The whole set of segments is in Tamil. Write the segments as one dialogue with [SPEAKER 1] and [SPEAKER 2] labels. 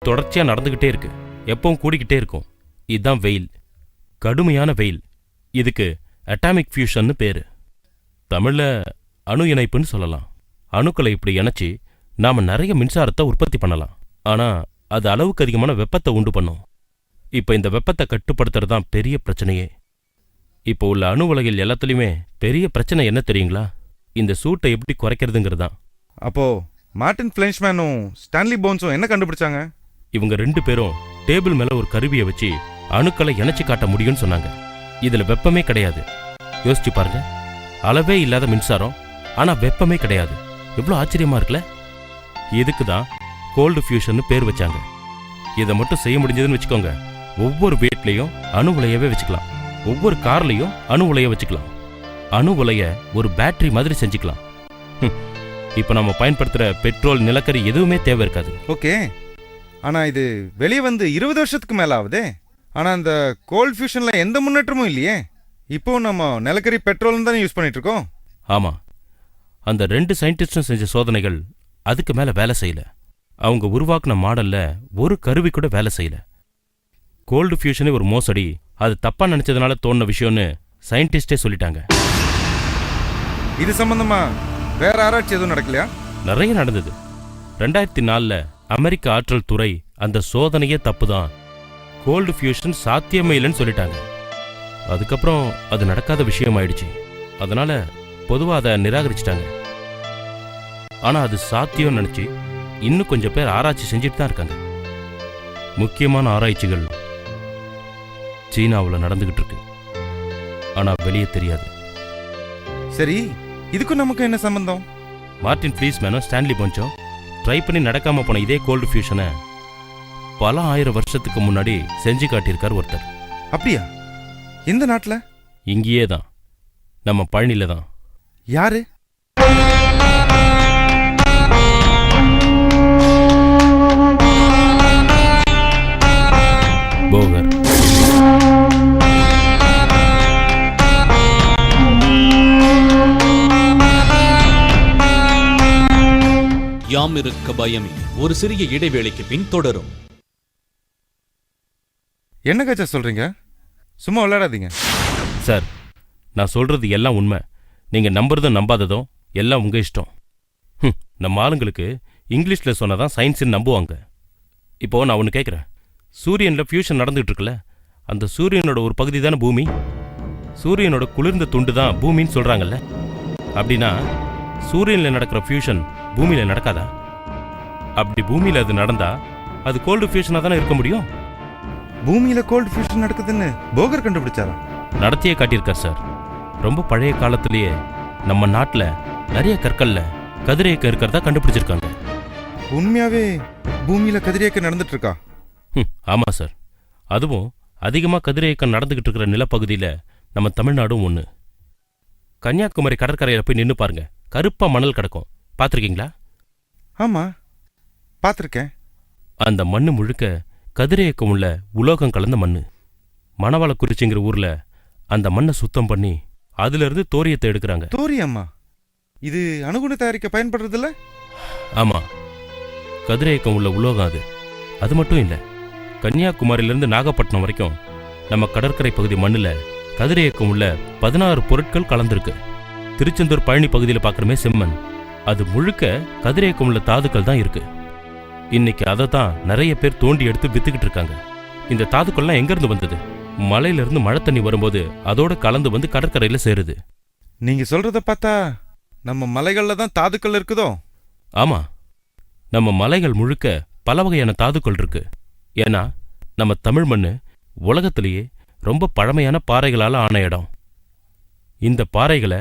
[SPEAKER 1] தொடர்ச்சியா நடந்துகிட்டே இருக்கு, எப்பவும் கூடிக்கிட்டே இருக்கும். இதுதான் வெயில், கடுமையான வெயில். இதுக்கு அட்டாமிக் ஃபியூஷன்னு பேரு. தமிழ்ல அணு இணைப்புன்னு சொல்லலாம். அணுக்களை இப்படி இணைச்சி நாம நிறைய மின்சாரத்தை உற்பத்தி பண்ணலாம். ஆனா அது அளவுக்கு அதிகமான வெப்பத்தை உண்டு பண்ணும். இப்ப இந்த வெப்பத்தை கட்டுப்படுத்துறது தான் பெரிய பிரச்சனையே. இப்போ உள்ள அணு உலகில் எல்லாத்துலயுமே பெரிய பிரச்சனை என்ன தெரியுங்களா? இந்த சூட்டை எப்படி குறைக்கிறதுங்கிறது தான்.
[SPEAKER 2] அப்போ மார்ட்டின் ஃபிளைன்ஸ்மேனும் ஸ்டான்லி போன்ஸும் என்ன கண்டுபிடிச்சாங்க?
[SPEAKER 1] இவங்க 2 பேரும் டேபிள் மேல ஒரு கருவியை வச்சு அணுக்களை இணைச்சு காட்ட முடியும்னு சொன்னாங்க. இதுல வெப்பமே கிடையாது. யோசிச்சு பாருங்க, அளவே இல்லாத மின்சாரம், ஆனா வெப்பமே கிடையாது. எவ்வளவு ஆச்சரியமா இருக்குல்ல? இதுக்கு தான் கோல்டு ஃபியூஷன் பேர் வச்சாங்க. இதை மட்டும் செய்ய முடிஞ்சதுன்னு வச்சுக்கோங்க, ஒவ்வொரு வீட்லயும் அணு உலையவே வச்சுக்கலாம். ஒவ்வொரு கார்லயும் அணு உலைய வச்சுக்கலாம். அணு உலைய ஒரு பேட்டரி மாதிரி செஞ்சுக்கலாம். இப்ப நம்ம பயன்படுத்துற பெட்ரோல், நிலக்கரி எதுவுமே தேவை இருக்காது.
[SPEAKER 2] ஓகே, ஆனா இது வெளியே வந்து 20 வருஷத்துக்கு மேல ஆகுதே. ஆனா அந்த கோல்ட் ஃபியூஷன்ல எந்த முன்னேற்றமும் இல்லையே. இப்போ நம்ம நிலக்கரி, பெட்ரோல் தானே யூஸ் பண்ணிட்டு இருக்கோம்.
[SPEAKER 1] ஆமா, அந்த 2 சயின்டிஸ்டும் செஞ்ச சோதனைகள் அதுக்கு மேல வேலை செய்யல. அவங்க உருவாக்குன மாடல்ல ஒரு கருவி கூட வேலை செய்யல. கோல்டு ஃபியூஷனே ஒரு மோசடி, அது தப்பா நினைச்சதுனால தோணுன விஷயம்னு சயின்டிஸ்டே சொல்லிட்டாங்க.
[SPEAKER 2] இது சம்பந்தமா வேற ஆராய்ச்சி எதுவும் நடக்கலையா?
[SPEAKER 1] நிறைய நடந்தது. 2004ல் அமெரிக்க ஆற்றல் துறை அந்த சோதனையே தப்புதான், கோல்டு ஃபியூஷன் சாத்தியமே இல்லைன்னு சொல்லிட்டாங்க. அதுக்கப்புறம் அது நடக்காத விஷயம் ஆயிடுச்சு. அதனால பொதுவாக அதை நிராகரிச்சிட்டாங்க. ஆனா அது சாத்தியம் நினைச்சு இன்னும் கொஞ்சம் பேர் ஆராய்ச்சி செஞ்சுட்டு தான் இருக்காங்க. முக்கியமான ஆராய்ச்சிகள் சீனாவில் நடந்துகிட்டு இருக்கு, ஆனா வெளியே தெரியாது.
[SPEAKER 2] சரி, இதுக்கும் நமக்கு என்ன சம்பந்தம்?
[SPEAKER 1] மார்ட்டின் ஃபிளைன்ஸ்மேனும் ஸ்டான்லி போன்ஸும் ட்ரை பண்ணி நடக்காம போன இதே கோல்டு ஃபியூஷனை பல 1000 வருஷத்துக்கு முன்னாடி செஞ்சு காட்டியிருக்கார் ஒருத்தர்.
[SPEAKER 2] அப்படியா? எந்த நாட்டில்?
[SPEAKER 1] இங்கேயே தான், நம்ம பழனியில தான்.
[SPEAKER 2] யாரு?
[SPEAKER 1] போகர்.
[SPEAKER 3] யாம் இருக்க பயமே ஒரு சிறிய இடைவேளைக்கு பின் தொடரும்.
[SPEAKER 2] என்ன கச்சா சொல்றீங்க? சும்மா விளையாடாதீங்க
[SPEAKER 1] சார். நான் சொல்றது எல்லாம் உண்மை. நீங்க நம்புறதும் நம்பாததும் எல்லாம் உங்க இஷ்டம். நம்ம ஆளுங்களுக்கு இங்கிலீஷ்ல சொன்னதான் சயின்ஸ்ன்னு நம்புவாங்க. இப்போ நான் ஒன்று கேட்குறேன். சூரியன்ல ஃபியூஷன் நடந்துகிட்டு இருக்குல்ல, அந்த சூரியனோட ஒரு பகுதி தானே பூமி. சூரியனோட குளிர்ந்த துண்டு தான் பூமின்னு சொல்றாங்கல்ல. அப்படின்னா சூரியன்ல நடக்கிற ஃபியூஷன் பூமியில நடக்காதா? அப்படி பூமியில அது நடந்தா அது கோல்டு ஃபியூஷனா தானே இருக்க முடியும்.
[SPEAKER 2] பூமியில கோல்டு ஃபியூஷன் நடக்குதுன்னு போகர் கண்டுபிடிச்சாரா?
[SPEAKER 1] நடத்தியே காட்டியிருக்கார் சார். ரொம்ப பழைய காலத்திலேயே நம்ம நாட்டில் நிறைய கற்கள்ல கதிரியக்கம் இருக்கிறதா கண்டுபிடிச்சிருக்காங்க.
[SPEAKER 2] உண்மையாவே பூமியில கதிரியக்கம் நடந்துட்டு இருக்கா?
[SPEAKER 1] ஆமா சார். அதுவும் அதிகமாக கதிரியக்கம் நடந்துகிட்டு இருக்கிற நிலப்பகுதியில் நம்ம தமிழ்நாடும் ஒன்று. கன்னியாகுமரி கடற்கரையில் போய் நின்று பாருங்க, கருப்பா மணல் கிடக்கும். பார்த்துருக்கீங்களா?
[SPEAKER 2] ஆமா, பார்த்துருக்கேன்.
[SPEAKER 1] அந்த மண்ணு முழுக்க கதிரியக்கம் உள்ள உலோகம் கலந்த மண்ணு. மணவாளக்குறிச்சிங்கிற ஊர்ல அந்த மண்ணை சுத்தம் பண்ணி அதுல இருந்து தோரியத்தை எடுக்கிறாங்க.
[SPEAKER 2] தோரியம்மா? இது அணுகுண்டு தயாரிக்க பயன்படுறதில்ல?
[SPEAKER 1] ஆமா, கதிரியக்கம் உள்ள உலோகம் அது. அது மட்டும் இல்ல, கன்னியாகுமரியிலிருந்து நாகப்பட்டினம் வரைக்கும் நம்ம கடற்கரை பகுதி மண்ணுல கதிரியக்கம் உள்ள 16 பொருட்கள் கலந்துருக்கு. திருச்செந்தூர் பழனி பகுதியில் பார்க்குறமே செம்மண், அது முழுக்க கதிரியக்கம் உள்ள தாதுக்கள் தான் இருக்கு. இன்னைக்கு அதை தான் நிறைய பேர் தோண்டி எடுத்து வித்துக்கிட்டு இருக்காங்க. இந்த தாதுக்கள்லாம் எங்கிருந்து வந்தது? மலையிலிருந்து மழை தண்ணி வரும்போது அதோட கலந்து வந்து கடற்கரையில் சேருது.
[SPEAKER 2] நீங்க சொல்றத பார்த்தா நம்ம மலைகள்ல தான் தாதுக்கள் இருக்குதோ?
[SPEAKER 1] ஆமா, நம்ம மலைகள் முழுக்க பல வகையான தாதுக்கள் இருக்கு. ஏன்னா நம்ம தமிழ் மண்ணு உலகத்திலேயே ரொம்ப பழமையான பாறைகளால் ஆன இடம். இந்த பாறைகளை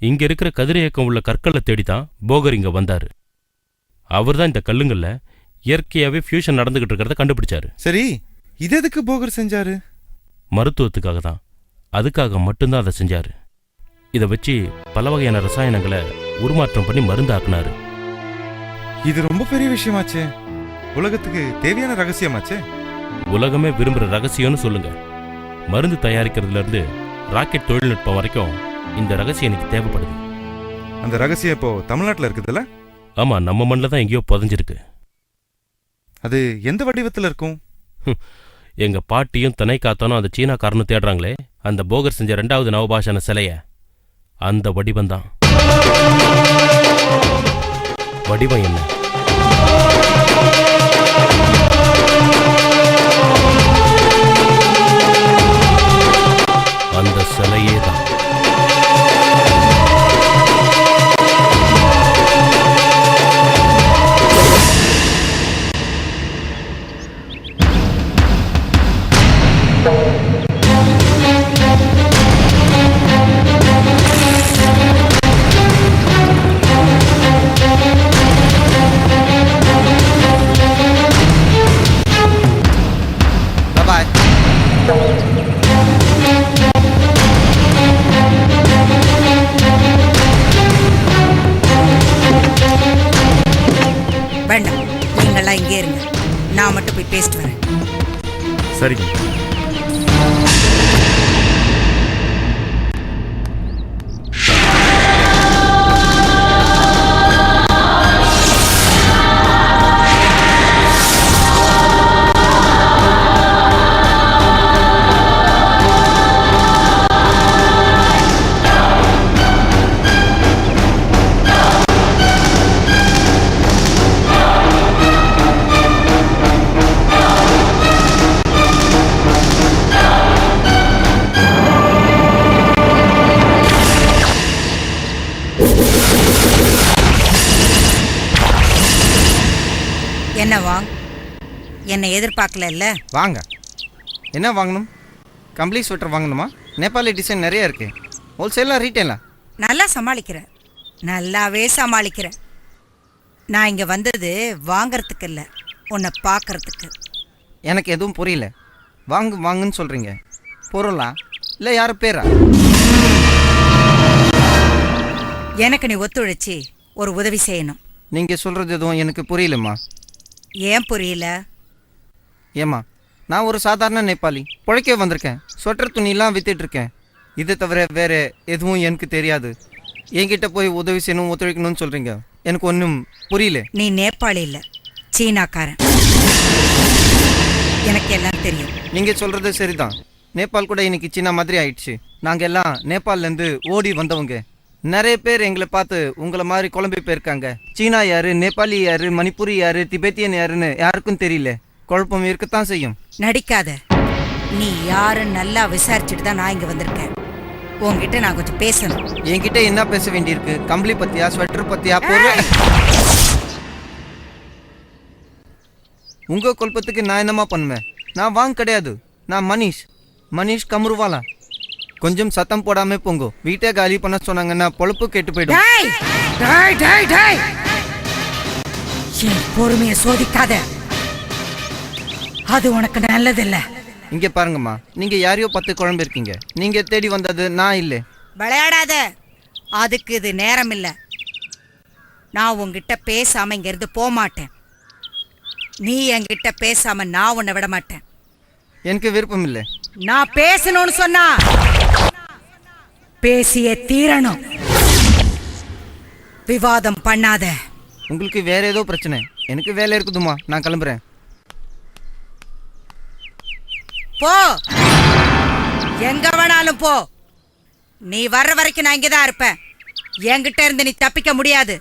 [SPEAKER 1] இங்க இருக்கிற கதிரியக்கம் உள்ள கற்களை தேடித்தான் போகர் இங்க வந்தாரு. அவர் தான் இந்த கல்லுங்கள்ல இயற்கையாவே ஃபியூஷன் நடந்துகிட்டு இருக்கிறத கண்டுபிடிச்சாரு.
[SPEAKER 2] சரி, இது எதுக்கு போகர் செஞ்சாரு?
[SPEAKER 1] மருத்துவத்துக்காக தான். அதுக்காக மட்டும்தான் அதை செஞ்சாரு. இதை வச்சு பல வகையான ரசாயனங்களை உருமாற்றம் பண்ணி மருந்தாக்குனாரு.
[SPEAKER 2] இது ரொம்ப பெரிய விஷயமாச்சே, உலகத்துக்கு தேவையான ரகசியமாச்சே.
[SPEAKER 1] உலகமே விரும்புற ரகசியம்னு சொல்லுங்க. மருந்து தயாரிக்கிறதுல இருந்து ராக்கெட் தொழில்நுட்பம் வரைக்கும் இந்த ரகசியம் எனக்கு தேவைப்படுது.
[SPEAKER 2] அந்த ரகசியம் இப்போ தமிழ்நாட்டில் இருக்குதுல்ல?
[SPEAKER 1] ஆமா, நம்ம மண்ணில் தான் எங்கேயோ புதஞ்சிருக்கு.
[SPEAKER 2] அது எந்த வடிவத்தில் இருக்கும்?
[SPEAKER 1] எங்க பாட்டியும் திணை காத்தானும் அந்த சீனாக்காரனும் தேடுறாங்களே, அந்த போகர் செஞ்ச 2வது நவபாஷான சிலைய, அந்த வடிவம்தான். வடிவம் என்ன? அந்த சிலையே தான்.
[SPEAKER 4] வேண்டாம், நீங்கள்லாம் இங்கே இருங்க. நான் மட்டும் போய் பேசிட்டு வரேன்.
[SPEAKER 2] சரிங்க.
[SPEAKER 4] என்ன வாங், என்னை எதிர்பார்க்கல?
[SPEAKER 5] வாங்க. என்ன வாங்கணும்? கம்ப்ளீட் ஸ்வெட்டர் வாங்கணுமா? நேபாளி டிசைன் நிறைய இருக்கு. ஹோல்சேலா ரீட்டெயிலா?
[SPEAKER 4] நல்லா சமாளிக்கிறேன், நல்லாவே சமாளிக்கிறேன். நான் இங்கே வந்தது வாங்கறதுக்கு இல்லை, உன்னை பார்க்கறதுக்கு.
[SPEAKER 5] எனக்கு எதுவும் புரியல. வாங்குன்னு சொல்கிறீங்க. பொருளா இல்லை யார் பேரா?
[SPEAKER 4] எனக்கு நீ ஒத்துழைச்சி ஒரு உதவி செய்யணும்.
[SPEAKER 5] நீங்கள் சொல்கிறது எதுவும் எனக்கு புரியலம்மா.
[SPEAKER 4] ஏன் புரியல?
[SPEAKER 5] ஏம்மா, நான் ஒரு சாதாரண நேபாளி, பிழைக்க வந்திருக்கேன். ஸ்வெட்டர் துணியெல்லாம் வித்துட்ருக்கேன். இதை தவிர வேறு எதுவும் எனக்கு தெரியாது. என்கிட்ட போய் உதவி செய்யணும், ஒத்துழைக்கணும்னு சொல்கிறீங்க. எனக்கு ஒன்றும் புரியல.
[SPEAKER 4] நீ நேபாளி இல்லை, சீனாக்காரன். எனக்கு எல்லாம் தெரியும்.
[SPEAKER 5] நீங்கள் சொல்கிறது சரிதான். நேபாள் கூட இன்னைக்கு சீனா மாதிரி ஆயிடுச்சு. நாங்கள் எல்லாம் நேபாள்லேருந்து ஓடி வந்தவங்க. நிறைய பேர் எங்களை பார்த்து உங்களை மாதிரி குழம்பி போயிருக்காங்க. சீனா யாரு, நேபாளி யாரு, மணிப்பூரி யாரு, திபெத்தியன் யாருன்னு யாருக்கும் தெரியல. குழப்பம் இருக்கத்தான் செய்யும்.
[SPEAKER 4] நடிக்காத. நீ யாருன்னு நல்லா விசாரிச்சுட்டு தான் நான் இங்கே வந்திருக்கேன். உங்ககிட்ட நான் கொஞ்சம் பேசணும்.
[SPEAKER 5] என்கிட்ட என்ன பேச வேண்டியிருக்கு? கம்பளி பத்தியா, ஸ்வெட்டர் பத்தியா? உங்க குழப்பத்துக்கு நான் என்னமா பண்ணுவேன்? நான் வாங்க கிடையாது. நான் மனிஷ் கமருவாலா. கொஞ்சம் சத்தம் போடாம போங்க. வீட்டை காலி பண்ண சொன்னாங்கன்னா பொழப்பு கேட்டு போயிடும்.
[SPEAKER 4] என் பொறுமையை சோதிக்காத, அது உனக்கு நல்லதில்ல.
[SPEAKER 5] இங்க பாருங்கம்மா, நீங்க யாரையோ 10 குழம்பு இருக்கீங்க. நீங்க தேடி வந்தது நான் இல்லை.
[SPEAKER 4] விளையாடாத, அதுக்கு இது நேரம் இல்லை. நான் உங்ககிட்ட பேசாம இங்க இருந்து போக மாட்டேன். நீ என்கிட்ட பேசாம நான் உன்னை விட மாட்டேன்.
[SPEAKER 5] எனக்கு விருப்பம் இல்லை.
[SPEAKER 4] நான் பேசணும்னு சொன்னா பேசியே தீரணும். விவாதம் பண்ணாத.
[SPEAKER 5] உங்களுக்கு வேற ஏதோ பிரச்சனை. எனக்கு வேலை இருக்குதுமா, நான் கிளம்புறேன்.
[SPEAKER 4] போ, எங்க வேணாலும் போ. நீ வர்ற வரைக்கும் நான் இங்கதான் இருப்பேன். என்கிட்ட இருந்து நீ தப்பிக்க முடியாது.